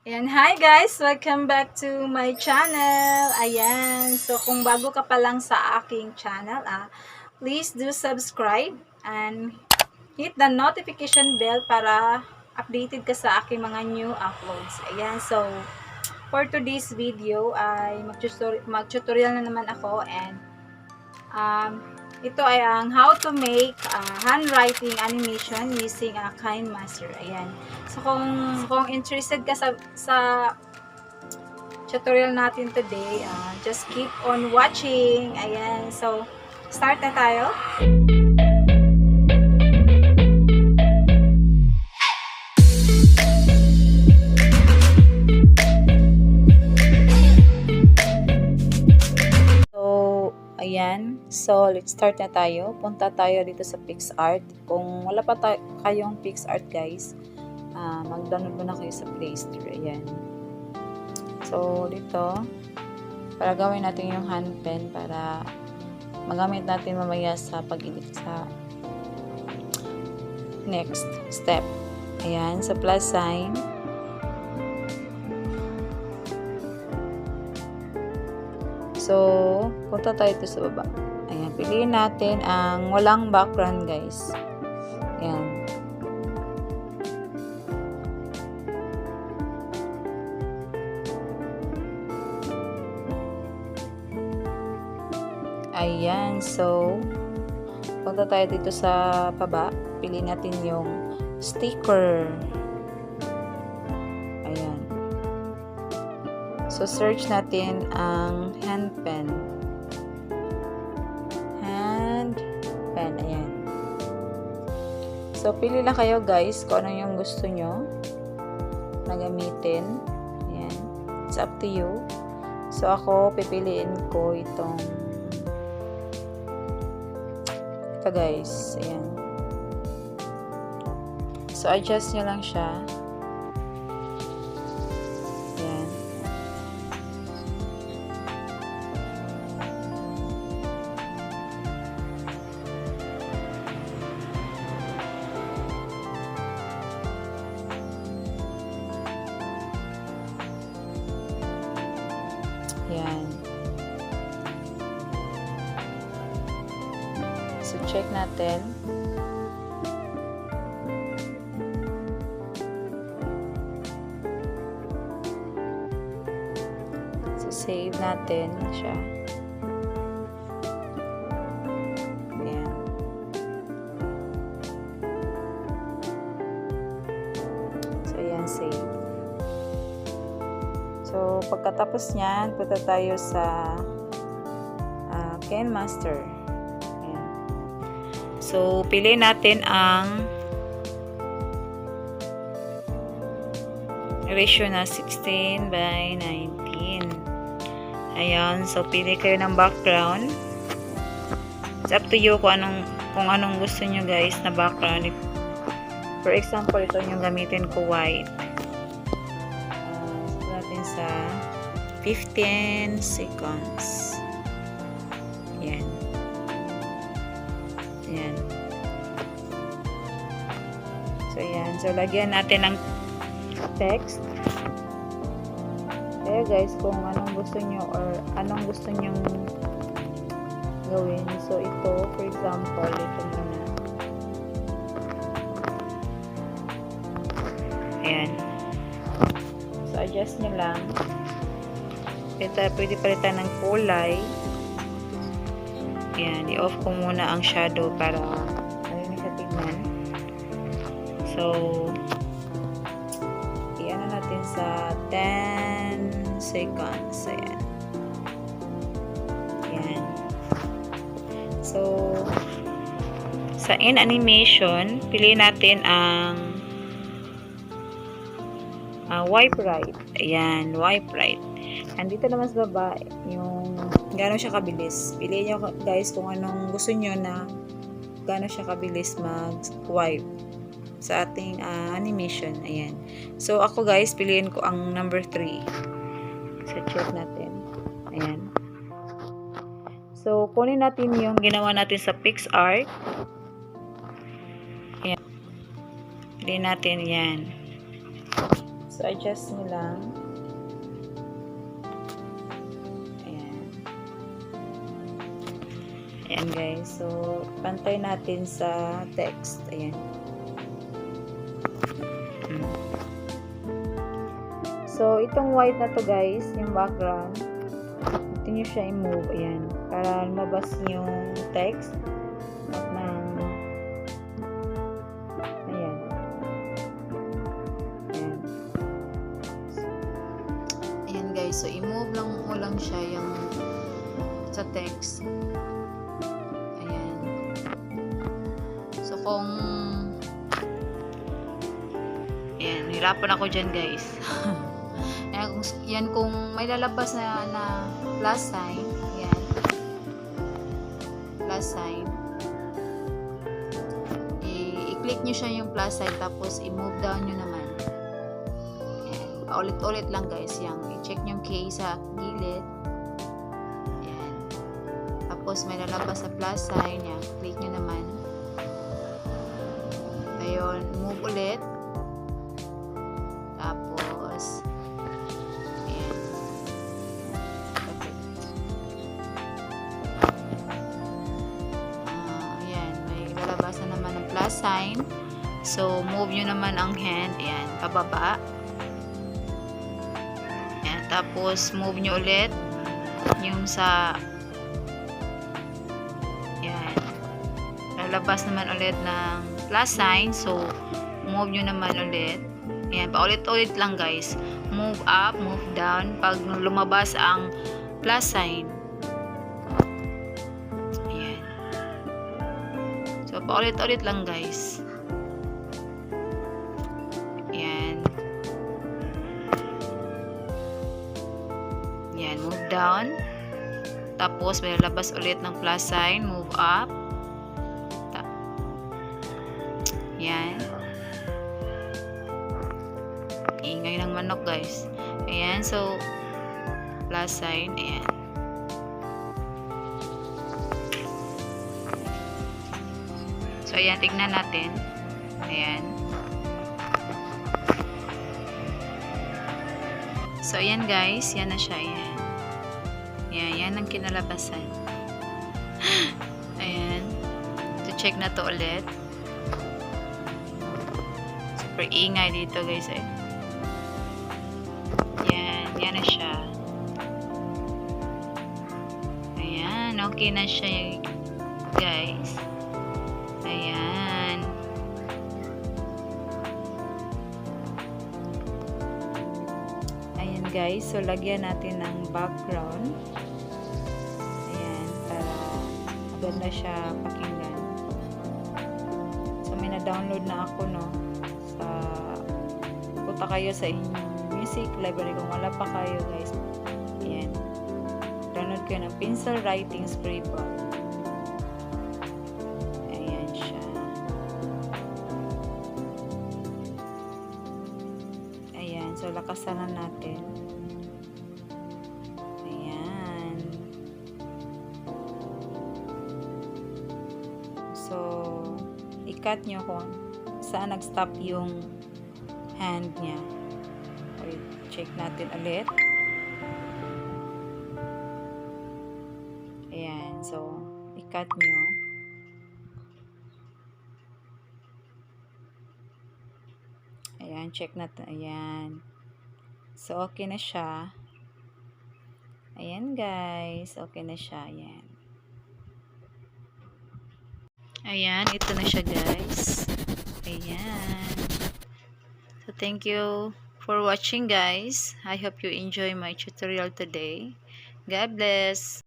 Ayan, hi guys! Welcome back to my channel. Ayan, so kung bago ka pa lang sa aking channel, please do subscribe and hit the notification bell para updated ka sa aking mga new uploads. Ayan, so for today's video ay mag-tutorial na naman ako and ito ay ang how to make handwriting animation using a KineMaster. Ayan. So kung interested ka sa tutorial natin today, just keep on watching. Ayan. So start na tayo. Ayan. So, let's start na tayo. Punta tayo dito sa PixArt. Kung wala pa kayong PixArt, guys, mag-download muna kayo sa Play Store. Ayan. So, dito, para gawin natin yung hand pen para magamit natin mamaya sa pag-edit sa next step. Ayan. Sa plus sign. So, punta tayo ito sa baba. Ayan, piliin natin ang walang background, guys. Ayan. Ayan, so, punta tayo dito sa baba. Piliin natin yung sticker. Ayan. So, search natin ang hand pen. Hand pen. Ayan. So, pili lang kayo guys kung ano yung gusto nyo na gamitin. Ayan. It's up to you. So, ako, pipiliin ko ito guys. Ayan. So, adjust nyo lang siya. Yan. So, check natin. So, save natin siya. Ayan. So, ayan, save. So, pagkatapos niyan, punta tayo sa KineMaster. Ayan. So, pili natin ang ratio na 16 by 19. Ayan. So, pili kayo ng background. It's up to you kung anong gusto nyo guys na background. For example, ito yung gamitin ko white. Sa 15 seconds. Yan. Yan. So, yan. So, lagyan natin ng text. Kaya guys, kung anong gusto nyo or anong gusto nyong gawin. So, ito, for example, ito muna. Ayan. So, adjust nyo lang. Pwede palitan ng kulay. Ayan, i-off ko muna ang shadow para ayun siya tignan. So, i-ano natin sa 10 seconds. Ayan. Ayan. So, sa in animation, piliin natin ang wipe right. Ayan, wipe right. Andito naman sa baba, yung gano'n siya kabilis. Piliin nyo guys kung anong gusto nyo na gano'n siya kabilis mag-wipe sa ating animation. Ayan. So, ako guys, piliin ko ang number 3. So, check natin. Ayan. So, kunin natin yung ginawa natin sa PixArt. Ayan. Piliin natin yan. So, adjust nyo lang. Ayan. Ayan guys. So, pantay natin sa text. Ayan. So, itong white na to guys, yung background, ito nyo siya i-move. Ayan. Para lumabas yung text. At ng ayan. Ayan. Ayan guys. So, i-move mo lang siya yung sa text. Ayan. So, kung ayan, hirapan ako dyan guys. Yan kung may lalabas na plus sign, yan. Plus sign. I-click nyo siya yung plus sign, tapos i-move down nyo naman. Yan. Paulit-ulit lang guys. I-check nyo yung K sa gilid. Yan. Tapos may lalabas sa plus sign, yan. Click nyo naman. Ayun, move ulit. Tapos labasan naman ng plus sign. So, move nyo naman ang hand. Ayan, pababa. Ayan, tapos move nyo ulit yung sa ayan, lalabas naman ulit ng plus sign. So, move nyo naman ulit. Ayan, paulit-ulit lang guys. Move up, move down. Pag lumabas ang plus sign, so, paulit-ulit lang guys. Ayan. Ayan, move down. Tapos, may lalabas ulit ng plus sign. Move up. Ayan. Ingay ng manok guys. Ayan, so, plus sign. Ayan. So, ayan, tignan natin. Ayan. So, ayan guys. Yan na siya. Ayan. Ayan, yan ang kinalabasan. Ayan. To check na to ulit. Super ingay dito guys. Ayan. Yan na siya. Ayan. Okay na siya guys. Ayan. Ayan guys. So, lagyan natin ng background. Ayan. Para maganda siya pakinggan. So, may na-download na ako, no? Punta kayo sa inyong music library kung wala pa kayo guys. Ayan. Download kayo ng pencil writing spray book. So, lakasan natin. Ayan. So, i-cut nyo kung saan nag-stop yung hand niya. Okay, check natin ulit. Ayan. So, i-cut nyo. Ayan, check natin. Ayan. So, okay na siya. Ayan, guys. Okay na siya. Ayan. Ayan, ito na siya, guys. Ayan. So, thank you for watching, guys. I hope you enjoy my tutorial today. God bless.